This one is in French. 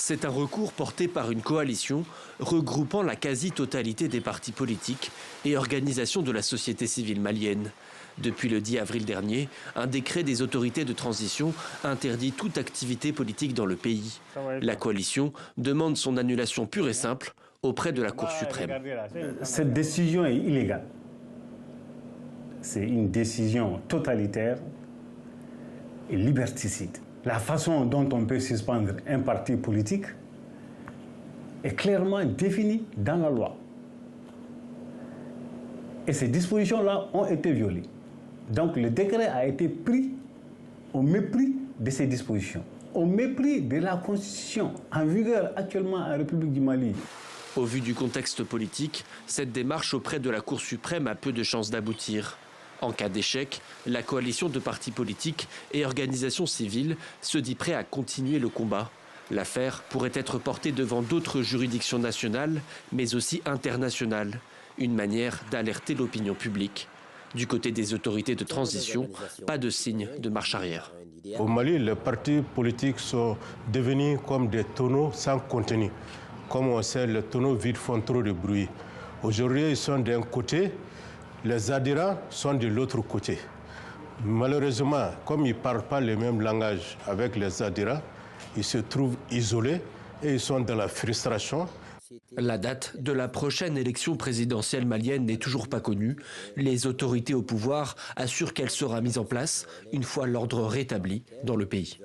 C'est un recours porté par une coalition regroupant la quasi-totalité des partis politiques et organisations de la société civile malienne. Depuis le 10 avril dernier, un décret des autorités de transition interdit toute activité politique dans le pays. La coalition demande son annulation pure et simple auprès de la Cour suprême. Cette décision est illégale. C'est une décision totalitaire et liberticide. La façon dont on peut suspendre un parti politique est clairement définie dans la loi. Et ces dispositions-là ont été violées. Donc le décret a été pris au mépris de ces dispositions, au mépris de la Constitution en vigueur actuellement en République du Mali. Au vu du contexte politique, cette démarche auprès de la Cour suprême a peu de chances d'aboutir. En cas d'échec, la coalition de partis politiques et organisations civiles se dit prêt à continuer le combat. L'affaire pourrait être portée devant d'autres juridictions nationales, mais aussi internationales. Une manière d'alerter l'opinion publique. Du côté des autorités de transition, pas de signe de marche arrière. Au Mali, les partis politiques sont devenus comme des tonneaux sans contenu. Comme on sait, les tonneaux vides font trop de bruit. Aujourd'hui, ils sont d'un côté, les adhérents sont de l'autre côté. Malheureusement, comme ils ne parlent pas le même langage avec les adhérents, ils se trouvent isolés et ils sont dans la frustration. La date de la prochaine élection présidentielle malienne n'est toujours pas connue. Les autorités au pouvoir assurent qu'elle sera mise en place une fois l'ordre rétabli dans le pays.